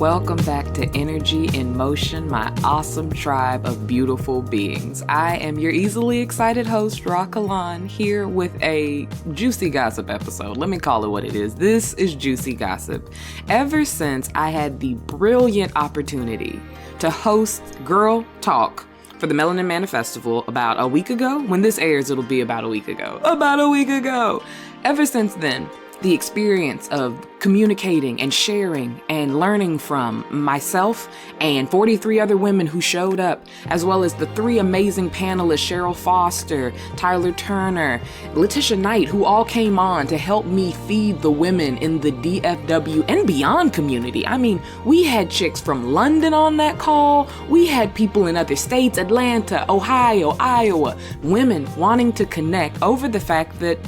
welcome back to Energy in Motion, my awesome tribe of beautiful beings. I am your easily excited host, Rockalan, here with a juicy gossip episode. Let me call it what it is. This is juicy gossip. Ever since I had the brilliant opportunity to host Girl Talk for the Melanin Man Festival about a week ago. When this airs, it'll be about a week ago. Ever since then, the experience of communicating and sharing and learning from myself and 43 other women who showed up, as well as the 3 amazing panelists, Cheryl Foster, Tyler Turner, Letitia Knight, who all came on to help me feed the women in the DFW and beyond community. I mean, we had chicks from London on that call. We had people in other states, Atlanta, Ohio, Iowa, women wanting to connect over the fact that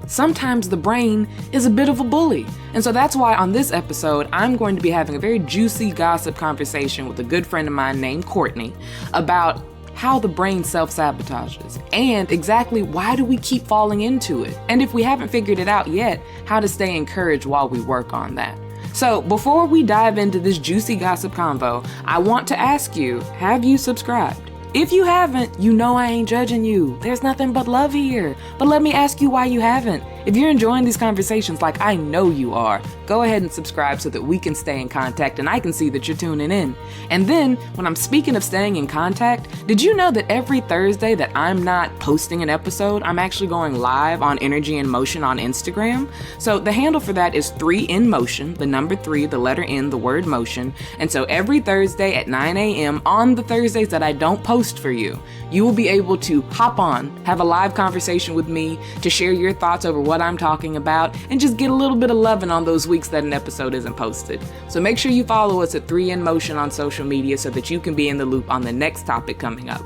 sometimes the brain is a bit of a bully. And so that's why on this episode, I'm going to be having a very juicy gossip conversation with a good friend of mine named Courtney about how the brain self-sabotages and exactly why do we keep falling into it. And if we haven't figured it out yet, how to stay encouraged while we work on that. So before we dive into this juicy gossip convo, I want to ask you, have you subscribed? If you haven't, you know I ain't judging you. There's nothing but love here. But let me ask you why you haven't. If you're enjoying these conversations like I know you are, go ahead and subscribe so that we can stay in contact and I can see that you're tuning in. And then, when I'm speaking of staying in contact, did you know that every Thursday that I'm not posting an episode, I'm actually going live on Energy in Motion on Instagram? So the handle for that is 3 in Motion, the number 3, the letter N, the word motion. And so every Thursday at 9 a.m. on the Thursdays that I don't post for you, you will be able to hop on, have a live conversation with me, to share your thoughts over what I'm talking about, and just get a little bit of loving on those weeks that an episode isn't posted. So make sure you follow us at 3 in Motion on social media so that you can be in the loop on the next topic coming up.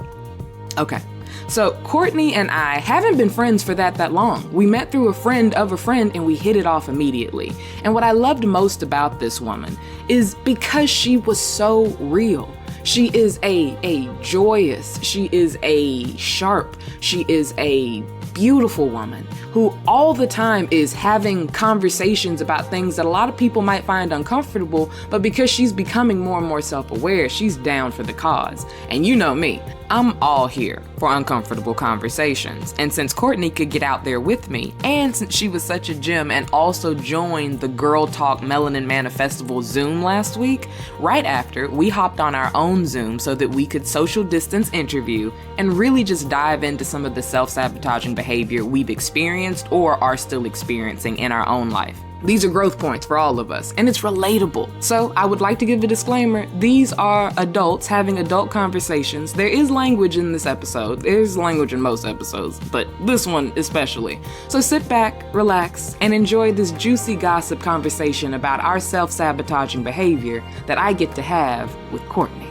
Okay. So Courtney and I haven't been friends for that long. We met through a friend of a friend and we hit it off immediately. And what I loved most about this woman is because she was so real. She is a joyous, she is a sharp, she is a beautiful woman who all the time is having conversations about things that a lot of people might find uncomfortable, but because she's becoming more and more self-aware, she's down for the cause. And you know me, I'm all here for uncomfortable conversations. And since Courtney could get out there with me, and since she was such a gem and also joined the Girl Talk Melanin Man Festival Zoom last week, right after, we hopped on our own Zoom so that we could social distance interview and really just dive into some of the self-sabotaging behavior we've experienced or are still experiencing in our own life. These are growth points for all of us, and it's relatable. So I would like to give a disclaimer. These are adults having adult conversations. There is language in this episode. There's language in most episodes, but this one especially. So sit back, relax, and enjoy this juicy gossip conversation about our self-sabotaging behavior that I get to have with Courtney.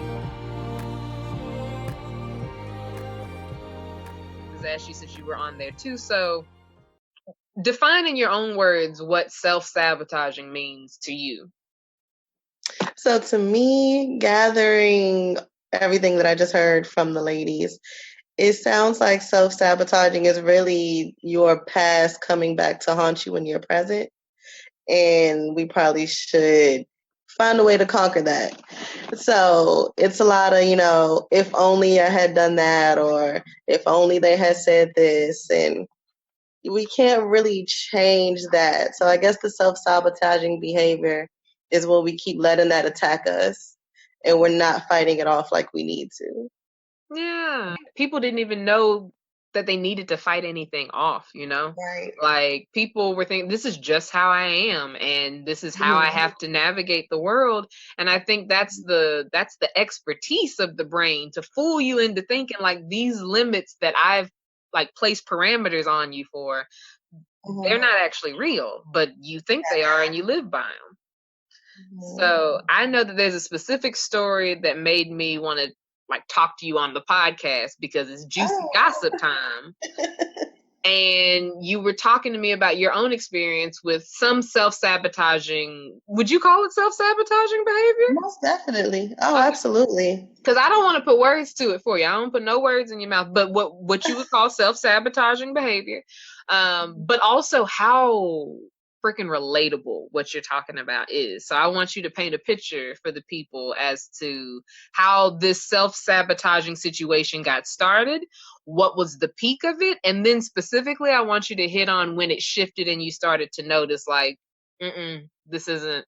Asked you since you were on there too, so define in your own words what self-sabotaging means to you. So to me, gathering everything that I just heard from the ladies, it sounds like self-sabotaging is really your past coming back to haunt you in your present. And we probably should find a way to conquer that. So it's a lot of, if only I had done that, or if only they had said this, and we can't really change that. So I guess the self-sabotaging behavior is when we keep letting that attack us and we're not fighting it off like we need to. Yeah. People didn't even know that they needed to fight anything off, Right. Like people were thinking, this is just how I am and this is how I have to navigate the world. And I think that's the expertise of the brain, to fool you into thinking like these limits that I've like placed parameters on you for, they're not actually real, but you think they are and you live by them. So I know that there's a specific story that made me want to like talk to you on the podcast because it's juicy gossip time. And you were talking to me about your own experience with some self-sabotaging. Would you call it self-sabotaging behavior? Most definitely. Oh, absolutely. Because I don't want to put words to it for you. I don't put no words in your mouth. But what you would call self-sabotaging behavior. But also how freaking relatable what you're talking about is. So I want you to paint a picture for the people as to how this self-sabotaging situation got started, what was the peak of it, and then specifically I want you to hit on when it shifted and you started to notice like, this isn't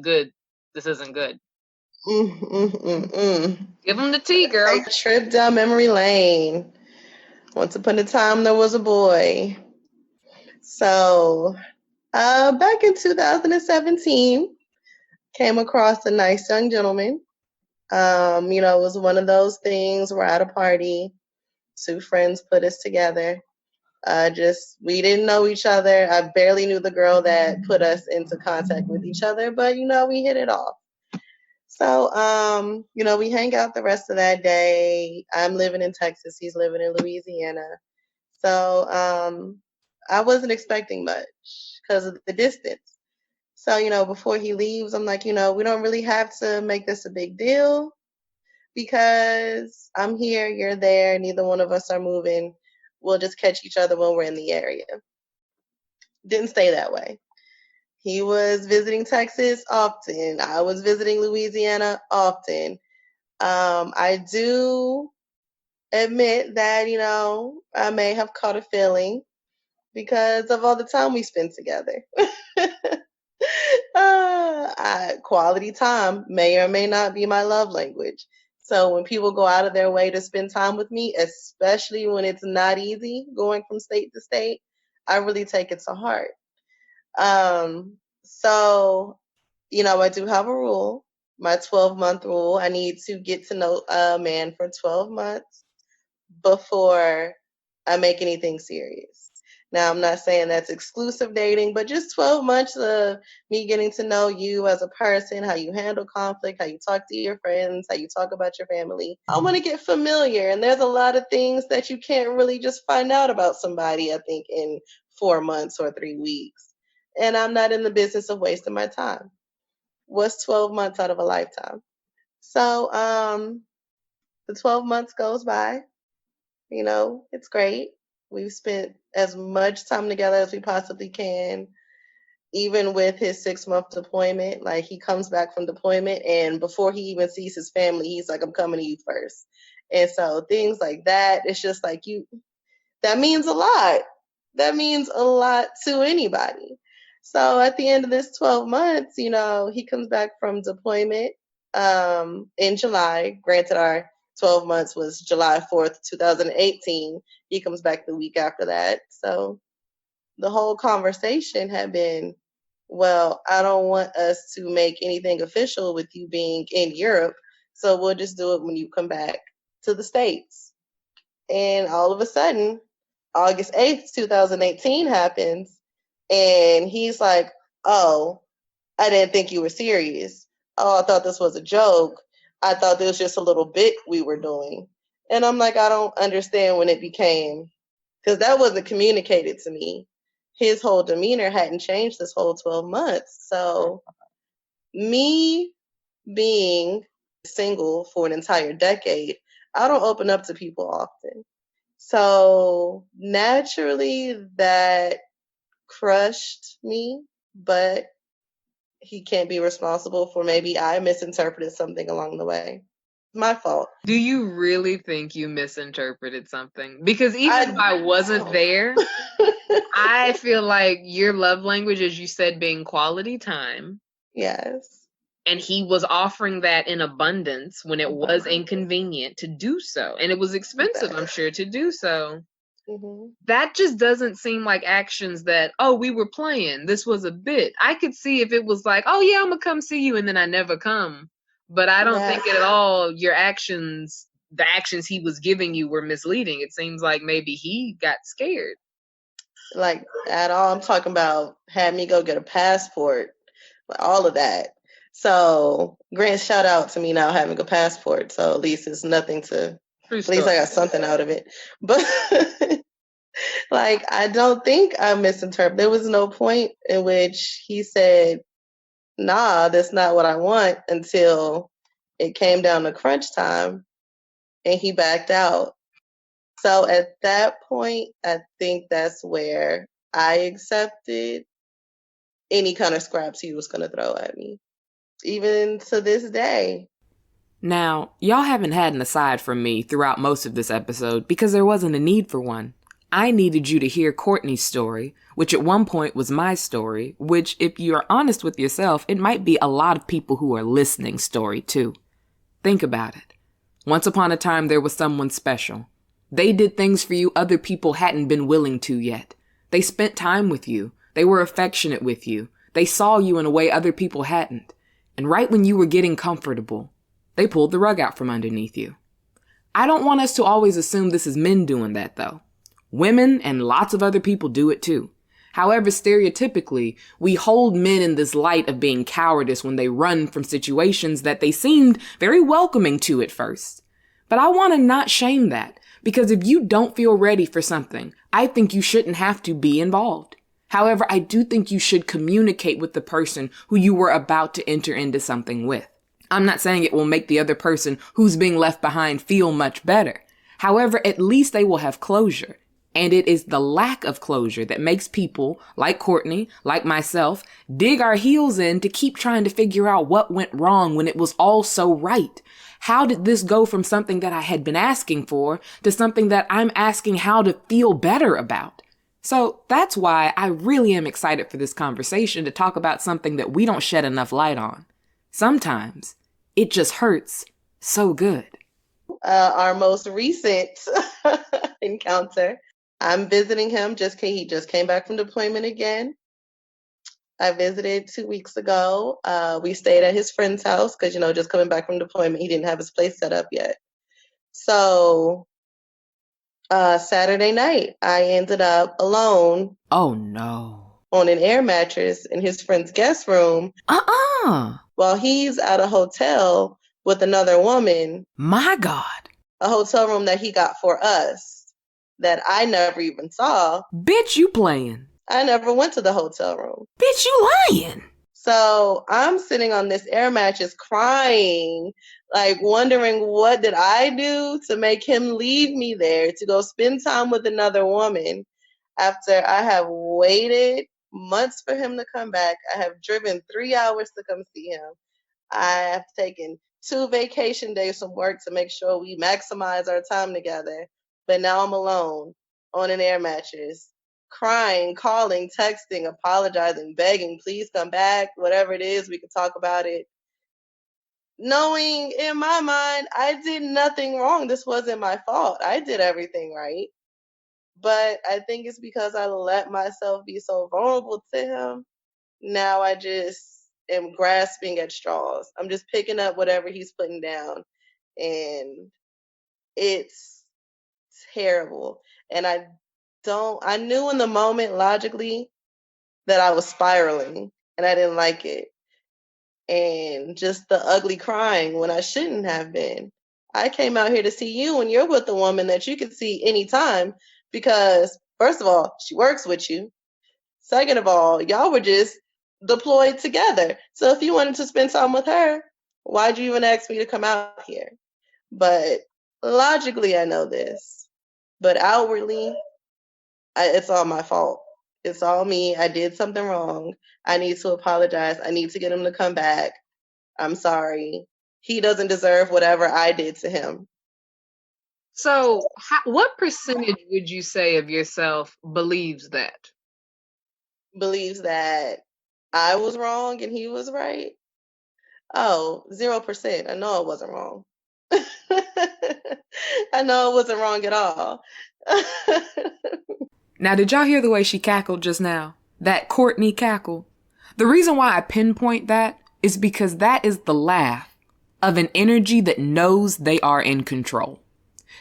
good. This isn't good. Give them the tea, girl. Take a trip down memory lane. Once upon a time, there was a boy. So, back in 2017, came across a nice young gentleman. It was one of those things. We're at a party. Two friends put us together. We didn't know each other. I barely knew the girl that put us into contact with each other, but we hit it off. So, we hang out the rest of that day. I'm living in Texas. He's living in Louisiana. So, I wasn't expecting much because of the distance. So, before he leaves, I'm like, we don't really have to make this a big deal because I'm here, you're there, neither one of us are moving. We'll just catch each other when we're in the area. Didn't stay that way. He was visiting Texas often. I was visiting Louisiana often. I do admit that, I may have caught a feeling because of all the time we spent together. Quality time may or may not be my love language. So when people go out of their way to spend time with me, especially when it's not easy going from state to state, I really take it to heart. So, I do have a rule, my 12-month rule. I need to get to know a man for 12 months before I make anything serious. Now, I'm not saying that's exclusive dating, but just 12 months of me getting to know you as a person, how you handle conflict, how you talk to your friends, how you talk about your family. I want to get familiar, and there's a lot of things that you can't really just find out about somebody, I think, in 4 months or 3 weeks. And I'm not in the business of wasting my time. What's 12 months out of a lifetime? So, the 12 months goes by. It's great. We've spent as much time together as we possibly can, even with his 6-month deployment. Like, he comes back from deployment, and before he even sees his family, he's like, I'm coming to you first. And so things like that, it's just like that means a lot. That means a lot to anybody. So at the end of this 12 months, he comes back from deployment in July. Granted, our 12 months was July 4th, 2018. He comes back the week after that. So the whole conversation had been, well, I don't want us to make anything official with you being in Europe. So we'll just do it when you come back to the States. And all of a sudden, August 8th, 2018 happens. And he's like, oh, I didn't think you were serious. Oh, I thought this was a joke. I thought this was just a little bit we were doing. And I'm like, I don't understand when it became, because that wasn't communicated to me. His whole demeanor hadn't changed this whole 12 months. So, me being single for an entire decade, I don't open up to people often. So, naturally, that crushed me, but he can't be responsible for maybe I misinterpreted something along the way. My fault. Do you really think you misinterpreted something? Because even if I wasn't there, I feel like your love language, as you said, being quality time. Yes. And he was offering that in abundance when it was inconvenient to do so. And it was expensive, I'm sure, to do so. Mm-hmm. That just doesn't seem like actions that, oh, we were playing. This was a bit. I could see if it was like, oh, yeah, I'm going to come see you. And then I never come. But I don't think at all your actions, the actions he was giving you were misleading. It seems like maybe he got scared. Like, at all. I'm talking about had me go get a passport, all of that. So, Grant, shout out to me now having a passport. So at least it's nothing to, at least I got something out of it. But like, I don't think I misinterpreted. There was no point in which he said, nah, that's not what I want, until it came down to crunch time and he backed out. So at that point, I think that's where I accepted any kind of scraps he was going to throw at me, even to this day. Now, y'all haven't had an aside from me throughout most of this episode because there wasn't a need for one. I needed you to hear Courtney's story, which at one point was my story, which, if you're honest with yourself, it might be a lot of people who are listening's story too. Think about it. Once upon a time, there was someone special. They did things for you other people hadn't been willing to yet. They spent time with you. They were affectionate with you. They saw you in a way other people hadn't. And right when you were getting comfortable, they pulled the rug out from underneath you. I don't want us to always assume this is men doing that, though. Women and lots of other people do it too. However, stereotypically, we hold men in this light of being cowardice when they run from situations that they seemed very welcoming to at first. But I want to not shame that, because if you don't feel ready for something, I think you shouldn't have to be involved. However, I do think you should communicate with the person who you were about to enter into something with. I'm not saying it will make the other person who's being left behind feel much better. However, at least they will have closure. And it is the lack of closure that makes people, like Courtney, like myself, dig our heels in to keep trying to figure out what went wrong when it was all so right. How did this go from something that I had been asking for to something that I'm asking how to feel better about? So that's why I really am excited for this conversation to talk about something that we don't shed enough light on. Sometimes it just hurts so good. Our most recent encounter, I'm visiting him. He just came back from deployment again. I visited 2 weeks ago. We stayed at his friend's house because, just coming back from deployment, he didn't have his place set up yet. So Saturday night, I ended up alone. Oh, no. On an air mattress in his friend's guest room. While he's at a hotel with another woman. My God. A hotel room that he got for us that I never even saw. Bitch, you playing. I never went to the hotel room. Bitch, you lying. So I'm sitting on this air mattress crying, like wondering what did I do to make him leave me there to go spend time with another woman after I have waited months for him to come back. I have driven 3 hours to come see him. I have taken 2 vacation days from work to make sure we maximize our time together. But now I'm alone on an air mattress, crying, calling, texting, apologizing, begging, please come back, whatever it is, we can talk about it. Knowing in my mind, I did nothing wrong. This wasn't my fault. I did everything right. But I think it's because I let myself be so vulnerable to him. Now I just am grasping at straws. I'm just picking up whatever he's putting down. And it's terrible. And I knew in the moment logically that I was spiraling and I didn't like it. And just the ugly crying when I shouldn't have been. I came out here to see you and you're with a woman that you can see anytime because, first of all, she works with you. Second of all, y'all were just deployed together. So if you wanted to spend time with her, why'd you even ask me to come out here? But logically, I know this. But outwardly, it's all my fault. It's all me. I did something wrong. I need to apologize. I need to get him to come back. I'm sorry. He doesn't deserve whatever I did to him. So what percentage would you say of yourself believes that? Believes that I was wrong and he was right? Oh, 0%. I know I wasn't wrong. I know I wasn't wrong at all. Now, did y'all hear the way she cackled just now? That Courtney cackle? The reason why I pinpoint that is because that is the laugh of an energy that knows they are in control.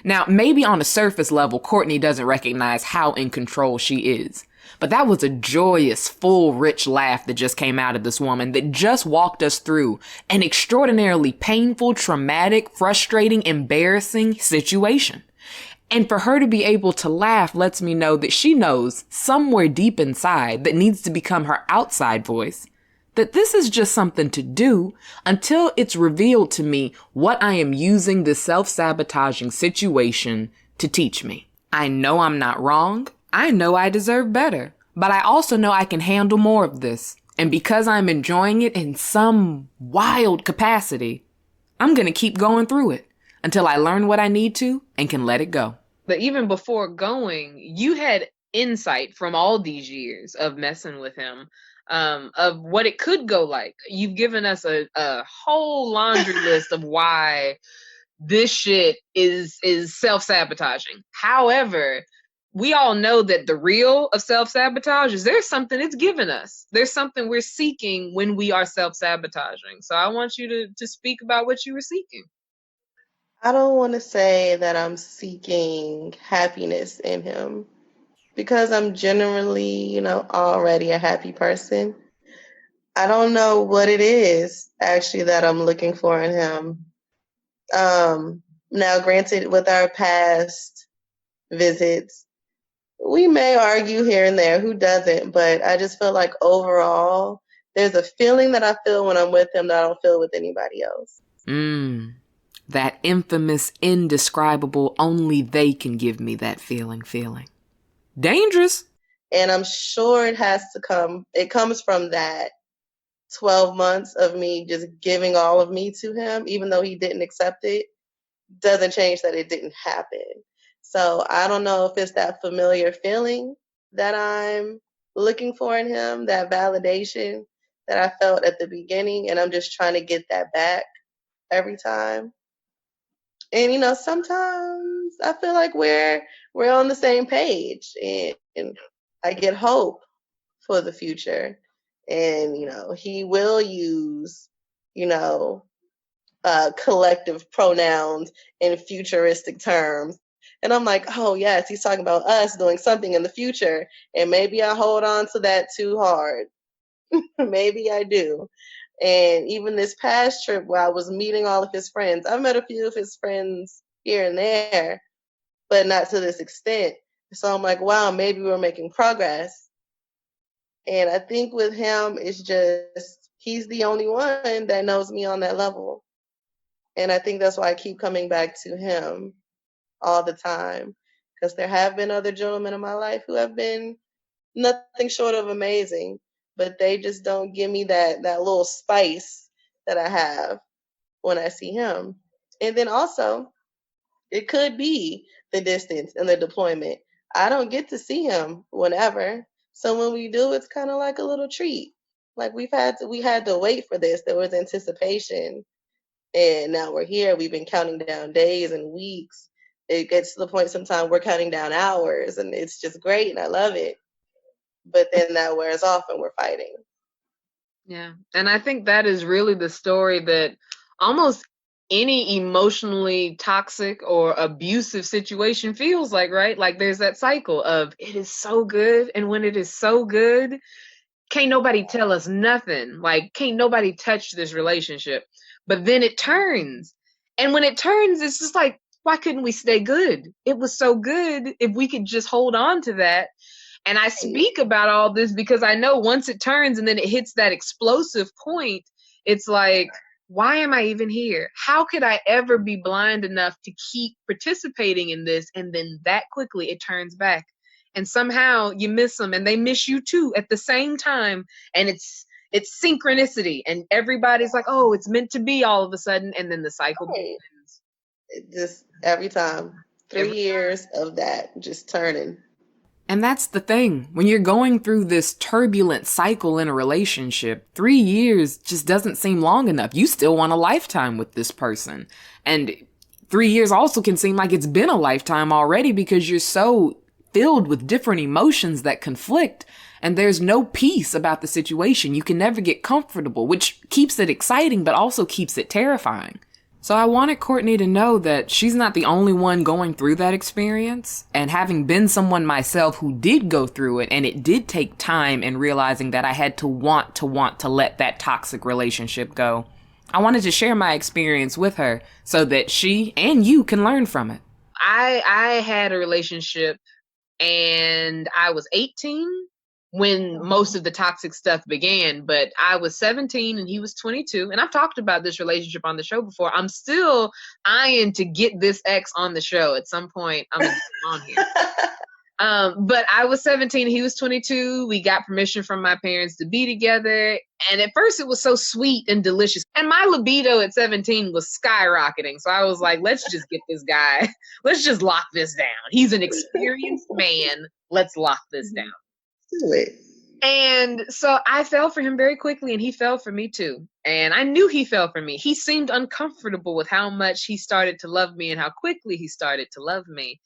Now, maybe on a surface level, Courtney doesn't recognize how in control she is. But that was a joyous, full, rich laugh that just came out of this woman that just walked us through an extraordinarily painful, traumatic, frustrating, embarrassing situation. And for her to be able to laugh lets me know that she knows somewhere deep inside that needs to become her outside voice, that this is just something to do until it's revealed to me what I am using this self-sabotaging situation to teach me. I know I'm not wrong. I know I deserve better, but I also know I can handle more of this. And because I'm enjoying it in some wild capacity, I'm going to keep going through it until I learn what I need to and can let it go. But even before going, you had insight from all these years of messing with him, of what it could go like. You've given us a whole laundry list of why this shit is self-sabotaging. However, we all know that the real of self-sabotage is there's something it's given us. There's something we're seeking when we are self-sabotaging. So I want you to speak about what you were seeking. I don't want to say that I'm seeking happiness in him because I'm generally, already a happy person. I don't know what it is actually that I'm looking for in him. Now, granted, with our past visits, we may argue here and there, who doesn't, but I just feel like overall, there's a feeling that I feel when I'm with him that I don't feel with anybody else. That infamous, indescribable, only they can give me that feeling. Dangerous. And I'm sure it comes from that 12 months of me just giving all of me to him, even though he didn't accept it, doesn't change that it didn't happen. So I don't know if it's that familiar feeling that I'm looking for in him, that validation that I felt at the beginning, and I'm just trying to get that back every time. And sometimes I feel like we're on the same page, and I get hope for the future. And he will use collective pronouns in futuristic terms. And I'm like, oh yes, he's talking about us doing something in the future. And maybe I hold on to that too hard. Maybe I do. And even this past trip where I was meeting all of his friends, I met a few of his friends here and there, but not to this extent. So I'm like, wow, maybe we're making progress. And I think with him, it's just, he's the only one that knows me on that level. And I think that's why I keep coming back to him all the time. Because there have been other gentlemen in my life who have been nothing short of amazing, but they just don't give me that little spice that I have when I see him. And then also, it could be the distance and the deployment. I don't get to see him whenever. So when we do, it's kind of like a little treat. Like we had to wait for this. There was anticipation. And now we're here. We've been counting down days and weeks. It gets to the point sometimes we're counting down hours, and it's just great, and I love it. But then that wears off, and we're fighting. Yeah. And I think that is really the story that almost any emotionally toxic or abusive situation feels like, right? Like there's that cycle of it is so good. And when it is so good, can't nobody tell us nothing. Like, can't nobody touch this relationship. But then it turns. And when it turns, it's just like, why couldn't we stay good? It was so good. If we could just hold on to that. And I speak about all this because I know once it turns and then it hits that explosive point, it's like, why am I even here? How could I ever be blind enough to keep participating in this? And then that quickly it turns back. And somehow you miss them and they miss you too at the same time. And it's synchronicity. And everybody's like, oh, it's meant to be all of a sudden. And then the cycle begins. It just every time. 3 years of that just turning. And that's the thing. When you're going through this turbulent cycle in a relationship, 3 years just doesn't seem long enough. You still want a lifetime with this person. And 3 years also can seem like it's been a lifetime already because you're so filled with different emotions that conflict. And there's no peace about the situation. You can never get comfortable, which keeps it exciting, but also keeps it terrifying. So I wanted Courtney to know that she's not the only one going through that experience. And having been someone myself who did go through it, and it did take time in realizing that I had to want to let that toxic relationship go, I wanted to share my experience with her so that she and you can learn from it. I had a relationship and I was 18 when most of the toxic stuff began, but I was 17 and he was 22. And I've talked about this relationship on the show before. I'm still eyeing to get this ex on the show at some point. I'm gonna get on here. But I was 17, he was 22. We got permission from my parents to be together. And at first it was so sweet and delicious. And my libido at 17 was skyrocketing. So I was like, let's just get this guy. Let's just lock this down. He's an experienced man. Let's lock this down. Do it. And so I fell for him very quickly, and he fell for me too. And I knew he fell for me. He seemed uncomfortable with how much he started to love me and how quickly he started to love me.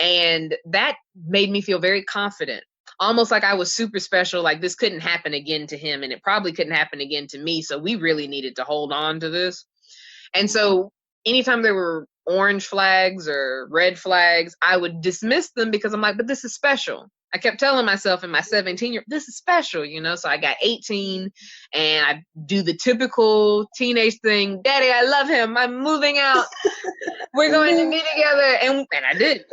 And that made me feel very confident, almost like I was super special, like this couldn't happen again to him, and it probably couldn't happen again to me. So we really needed to hold on to this. And so anytime there were orange flags or red flags, I would dismiss them because I'm like, but this is special. I kept telling myself in my 17-year, this is special, you know? So I got 18 and I do the typical teenage thing. Daddy, I love him. I'm moving out. We're going to be together. And I did.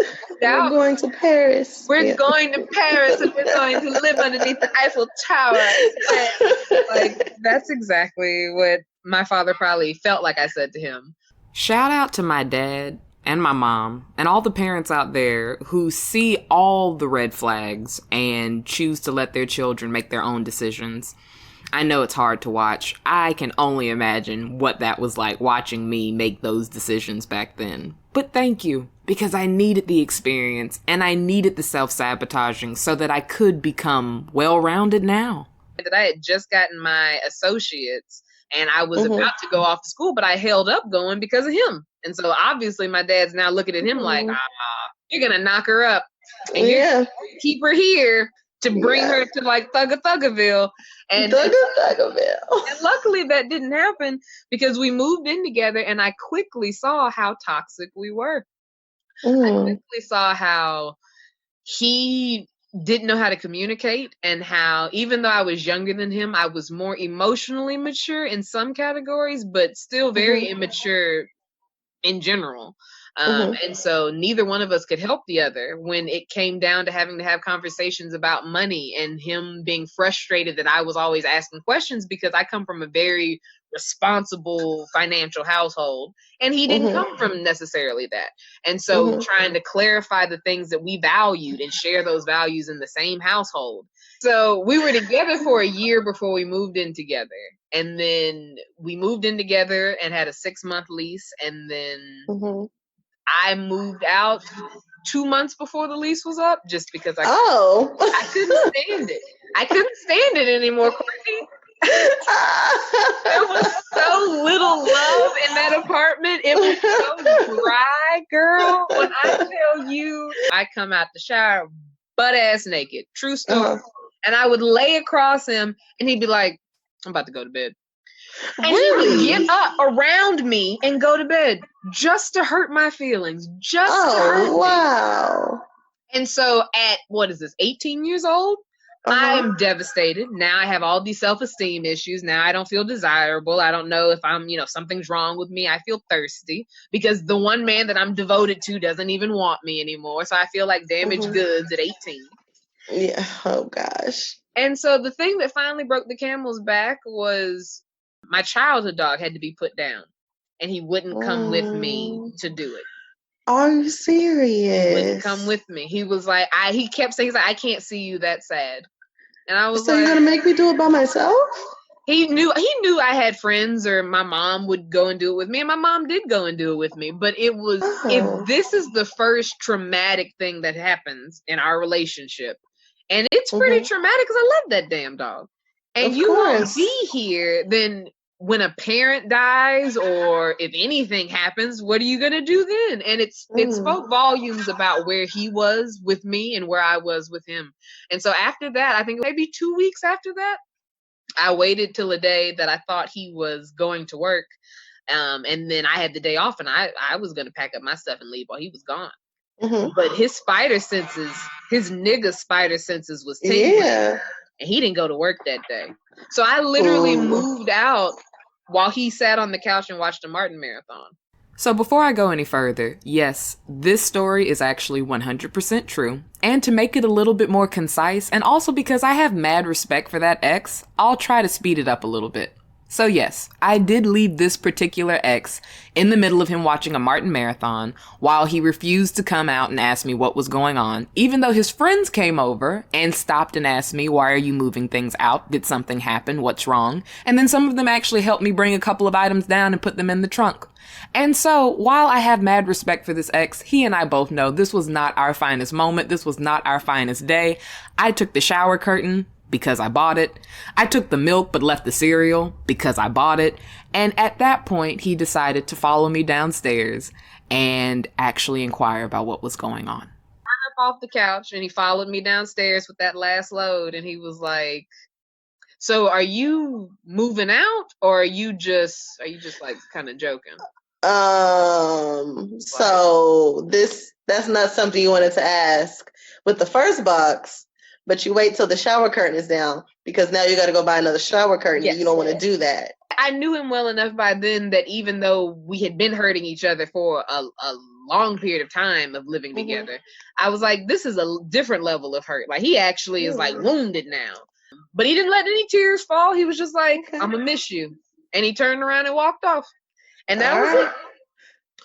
We're going to Paris. We're going to Paris and we're going to live underneath the Eiffel Tower. Like, that's exactly what my father probably felt like I said to him. Shout out to my dad and my mom and all the parents out there who see all the red flags and choose to let their children make their own decisions. I know it's hard to watch. I can only imagine what that was like watching me make those decisions back then. But thank you, because I needed the experience and I needed the self-sabotaging so that I could become well-rounded now. That I had just gotten my associates and I was about to go off to school, but I held up going because of him. And so obviously my dad's now looking at him like, you're going to knock her up and you're going to keep her here to bring her to like Thuggaville. And luckily that didn't happen because we moved in together and I quickly saw how toxic we were. I quickly saw how he didn't know how to communicate and how even though I was younger than him, I was more emotionally mature in some categories, but still very immature in general. And so neither one of us could help the other when it came down to having to have conversations about money and him being frustrated that I was always asking questions because I come from a very responsible financial household and he didn't come from necessarily that. And so trying to clarify the things that we valued and share those values in the same household. So we were together for a year before we moved in together. And then we moved in together and had a 6-month lease. And then I moved out 2 months before the lease was up just because I couldn't stand it. I couldn't stand it anymore, Courtney. There was so little love in that apartment. It was so dry, girl. When I tell you, I come out the shower butt ass naked. True story. And I would lay across him and he'd be like, I'm about to go to bed. And he would get up around me and go to bed just to hurt my feelings. Just to hurt me. And so at, 18 years old? I am devastated. Now I have all these self-esteem issues. Now I don't feel desirable. I don't know if I'm, something's wrong with me. I feel thirsty because the one man that I'm devoted to doesn't even want me anymore. So I feel like damaged goods at 18. Yeah. Oh, gosh. And so the thing that finally broke the camel's back was my childhood dog had to be put down and he wouldn't come with me to do it. Are you serious? He wouldn't come with me. He was like, he kept saying, I can't see you that sad. And I was so you're going to make me do it by myself? He knew I had friends or my mom would go and do it with me. And my mom did go and do it with me. But it was, if this is the first traumatic thing that happens in our relationship, and it's pretty traumatic because I love that damn dog. And you won't be here, then when a parent dies or if anything happens, what are you going to do then? And it spoke volumes about where he was with me and where I was with him. And so after that, I think maybe 2 weeks after that, I waited till a day that I thought he was going to work. And then I had the day off and I was going to pack up my stuff and leave while he was gone. But his nigga spider senses was tingling. Yeah. And he didn't go to work that day. So I literally moved out while he sat on the couch and watched a Martin marathon. So before I go any further, yes, this story is actually 100% true. And to make it a little bit more concise, and also because I have mad respect for that ex, I'll try to speed it up a little bit. So yes, I did leave this particular ex in the middle of him watching a Martin marathon while he refused to come out and ask me what was going on, even though his friends came over and stopped and asked me, why are you moving things out? Did something happen? What's wrong? And then some of them actually helped me bring a couple of items down and put them in the trunk. And so while I have mad respect for this ex, he and I both know this was not our finest moment. This was not our finest day. I took the shower curtain because I bought it. I took the milk but left the cereal because I bought it. And at that point, he decided to follow me downstairs and actually inquire about what was going on. Up off the couch and he followed me downstairs with that last load and he was like, so are you moving out or are you just like kind of joking? So that's not something you wanted to ask with the first box. But you wait till the shower curtain is down because now you got to go buy another shower curtain. Yes. You don't want to do that. I knew him well enough by then that even though we had been hurting each other for a long period of time of living together, I was like, this is a different level of hurt. Like he actually is like wounded now. But he didn't let any tears fall. He was just like, I'm going to miss you. And he turned around and walked off. And that was it.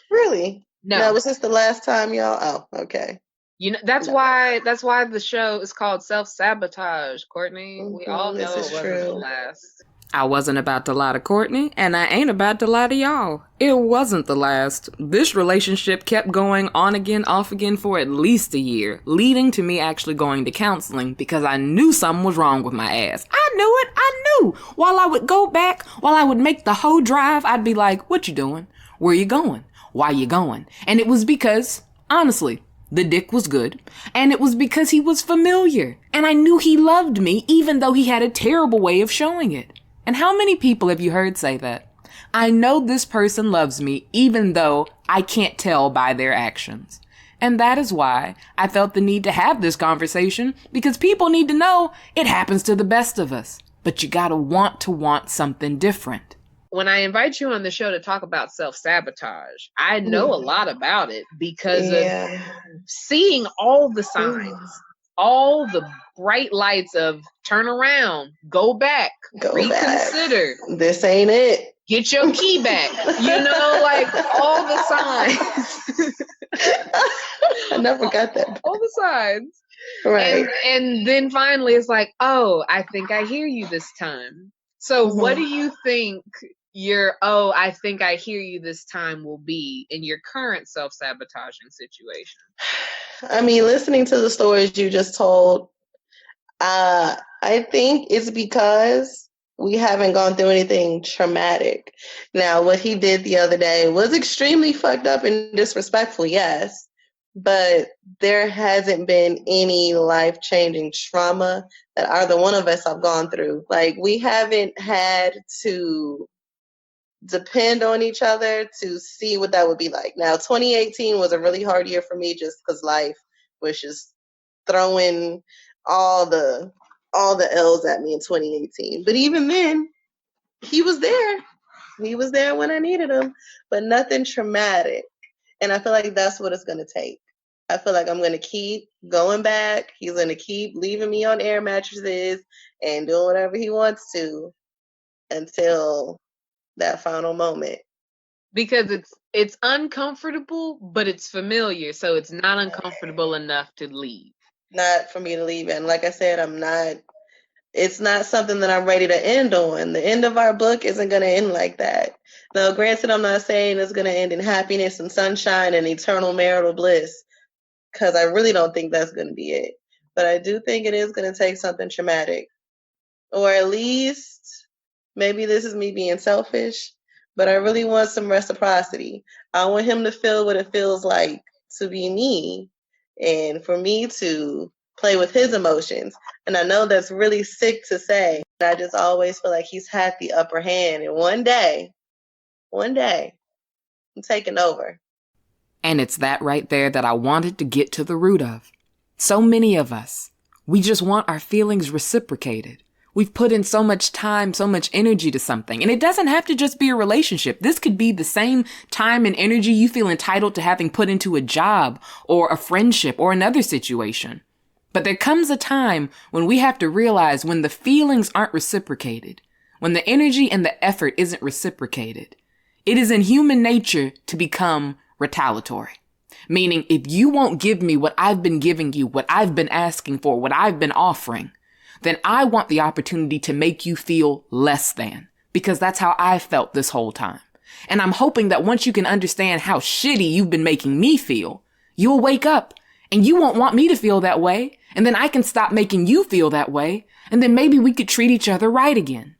Really? No. Was this the last time, y'all? Oh, okay. You know, that's why the show is called Self-Sabotage, Courtney. We all know it wasn't the last. I wasn't about to lie to Courtney, and I ain't about to lie to y'all. It wasn't the last. This relationship kept going on again, off again for at least a year, leading to me actually going to counseling because I knew something was wrong with my ass. I knew. While I would go back, while I would make the whole drive, I'd be like, what you doing? Where you going? Why you going? And it was because, honestly, the dick was good, and it was because he was familiar, and I knew he loved me even though he had a terrible way of showing it. And how many people have you heard say that? I know this person loves me even though I can't tell by their actions. And that is why I felt the need to have this conversation, because people need to know it happens to the best of us. But you gotta want something different. When I invite you on the show to talk about self-sabotage, I know a lot about it because of seeing all the signs, all the bright lights of turn around, go back, reconsider. This ain't it. Get your key back. You know, like all the signs. I never got that. All the signs. Right. And then finally it's like, oh, I think I hear you this time. So what do you think your, I think I hear you this time will be in your current self-sabotaging situation? I mean, listening to the stories you just told, I think it's because we haven't gone through anything traumatic. Now, what he did the other day was extremely fucked up and disrespectful, yes, but there hasn't been any life-changing trauma that either one of us have gone through. Like, we haven't had to depend on each other to see what that would be like. Now, 2018 was a really hard year for me just because life was just throwing all the L's at me in 2018. But even then, he was there. He was there when I needed him, but nothing traumatic. And I feel like that's what it's going to take. I feel like I'm going to keep going back. He's going to keep leaving me on air mattresses and doing whatever he wants to until that final moment. Because it's uncomfortable, but it's familiar, so it's not uncomfortable enough to leave. Not for me to leave. And like I said, it's not something that I'm ready to end on. The end of our book isn't going to end like that. Now, granted, I'm not saying it's going to end in happiness and sunshine and eternal marital bliss, because I really don't think that's going to be it. But I do think it is going to take something traumatic. Or at least, maybe this is me being selfish, but I really want some reciprocity. I want him to feel what it feels like to be me and for me to play with his emotions. And I know that's really sick to say. I just always feel like he's had the upper hand. And one day, I'm taking over. And it's that right there that I wanted to get to the root of. So many of us, we just want our feelings reciprocated. We've put in so much time, so much energy to something. And it doesn't have to just be a relationship. This could be the same time and energy you feel entitled to having put into a job or a friendship or another situation. But there comes a time when we have to realize when the feelings aren't reciprocated, when the energy and the effort isn't reciprocated. It is in human nature to become retaliatory. Meaning, if you won't give me what I've been giving you, what I've been asking for, what I've been offering, then I want the opportunity to make you feel less than, because that's how I've felt this whole time. And I'm hoping that once you can understand how shitty you've been making me feel, you'll wake up and you won't want me to feel that way. And then I can stop making you feel that way. And then maybe we could treat each other right again.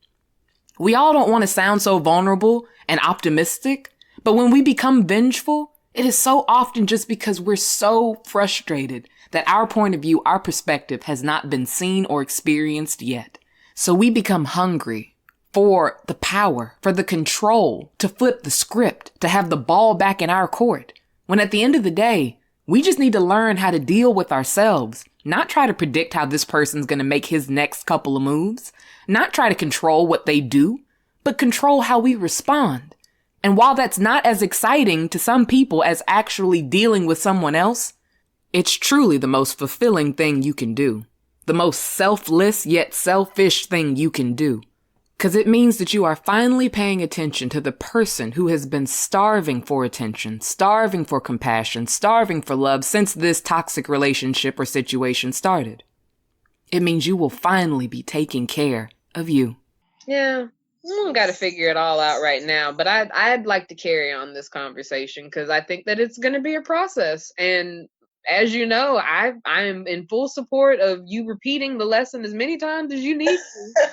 We all don't want to sound so vulnerable and optimistic, but when we become vengeful, it is so often just because we're so frustrated that our point of view, our perspective has not been seen or experienced yet. So we become hungry for the power, for the control, to flip the script, to have the ball back in our court. When at the end of the day, we just need to learn how to deal with ourselves, not try to predict how this person's going to make his next couple of moves, not try to control what they do, but control how we respond. And while that's not as exciting to some people as actually dealing with someone else, it's truly the most fulfilling thing you can do. The most selfless yet selfish thing you can do. Because it means that you are finally paying attention to the person who has been starving for attention, starving for compassion, starving for love since this toxic relationship or situation started. It means you will finally be taking care of you. Yeah, we don't got to figure it all out right now, but I'd like to carry on this conversation because I think that it's going to be a process. And as you know, I am in full support of you repeating the lesson as many times as you need to.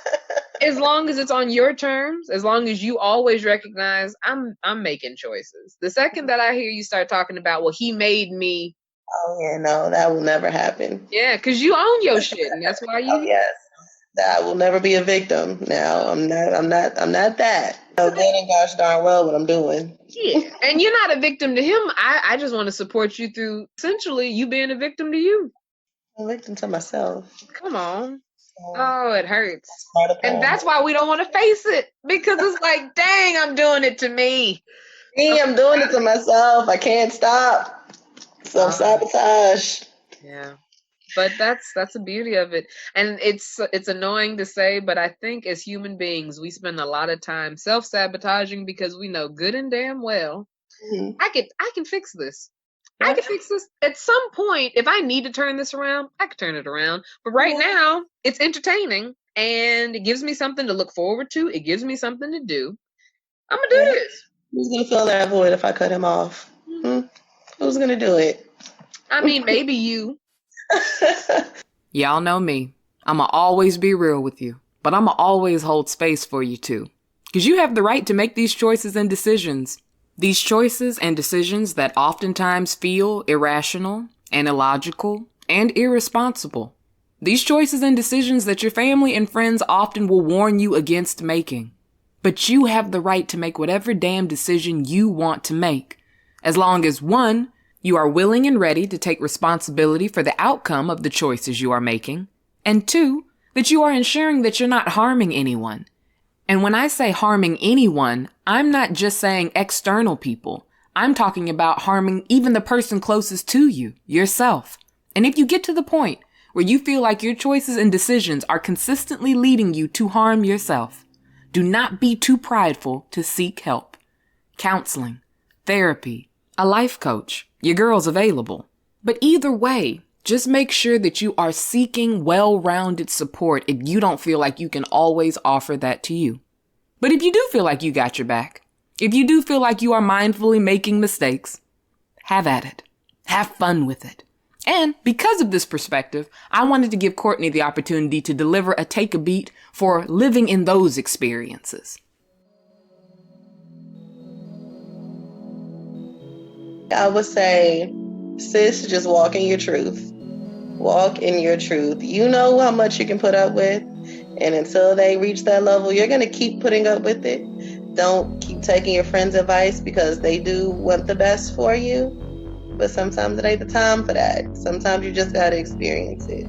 As long as it's on your terms, as long as you always recognize I'm making choices. The second that I hear you start talking about, well, he made me. Oh yeah, no, that will never happen. Yeah, because you own your shit, and that's why you. Oh yes, I will never be a victim. Now I'm not that. I'm doing gosh darn well what I'm doing. Yeah, and you're not a victim to him. I just want to support you through essentially you being a victim to you. I'm a victim to myself. Come on. Oh, it hurts. And That's that's why we don't want to face it, because it's like, dang, I'm doing it to me. I'm doing it to myself. I can't stop. Self-sabotage. Yeah. But that's the beauty of it. And it's annoying to say, but I think as human beings, we spend a lot of time self-sabotaging because we know good and damn well, I can fix this. I can fix this at some point. If I need to turn this around, I can turn it around. But right now, it's entertaining and it gives me something to look forward to. It gives me something to do. I'm going to do this. Who's going to fill that void if I cut him off? Who's going to do it? I mean, maybe you. Y'all know me. I'ma always be real with you, but I'ma always hold space for you too. Because you have the right to make these choices and decisions. These choices and decisions that oftentimes feel irrational and illogical and irresponsible. These choices and decisions that your family and friends often will warn you against making. But you have the right to make whatever damn decision you want to make. As long as 1, you are willing and ready to take responsibility for the outcome of the choices you are making. And 2, that you are ensuring that you're not harming anyone. And when I say harming anyone, I'm not just saying external people. I'm talking about harming even the person closest to you, yourself. And if you get to the point where you feel like your choices and decisions are consistently leading you to harm yourself, do not be too prideful to seek help. Counseling, therapy, a life coach, your girl's available. But either way, just make sure that you are seeking well-rounded support if you don't feel like you can always offer that to you. But if you do feel like you got your back, if you do feel like you are mindfully making mistakes, have at it. Have fun with it. And because of this perspective, I wanted to give Courtney the opportunity to deliver a take a beat for living in those experiences. I would say, sis, just walk in your truth. Walk in your truth. You know how much you can put up with. And until they reach that level, you're going to keep putting up with it. Don't keep taking your friends' advice because they do want the best for you. But sometimes it ain't the time for that. Sometimes you just got to experience it.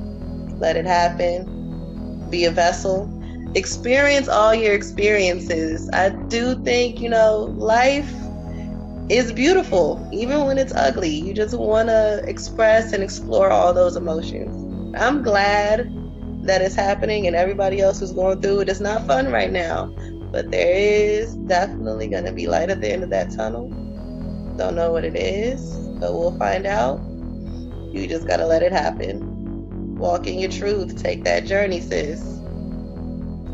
Let it happen. Be a vessel. Experience all your experiences. I do think, life is beautiful, even when it's ugly. You just want to express and explore all those emotions. I'm glad that is happening and everybody else who's going through it. It's not fun right now, but there is definitely going to be light at the end of that tunnel. Don't know what it is, but we'll find out. You just got to let it happen. Walk in your truth. Take that journey, sis.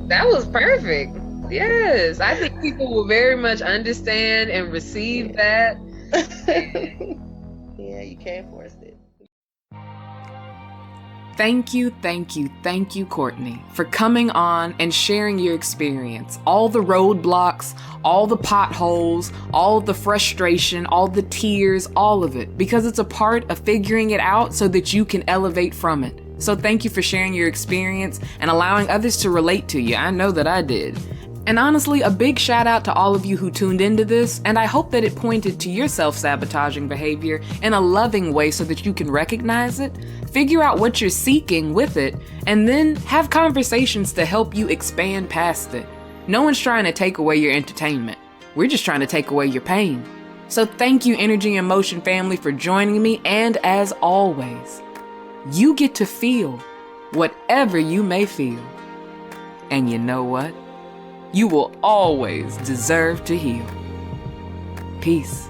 That was perfect. Yes, I think people will very much understand and receive that. Yeah, you can't force it. Thank you, Courtney, for coming on and sharing your experience. All the roadblocks, all the potholes, all the frustration, all the tears, all of it, because it's a part of figuring it out so that you can elevate from it. So thank you for sharing your experience and allowing others to relate to you. I know that I did. And honestly, a big shout out to all of you who tuned into this, and I hope that it pointed to your self-sabotaging behavior in a loving way so that you can recognize it, figure out what you're seeking with it, and then have conversations to help you expand past it. No one's trying to take away your entertainment. We're just trying to take away your pain. So thank you, Energy and Motion family, for joining me, and as always, you get to feel whatever you may feel. And you know what? You will always deserve to heal. Peace.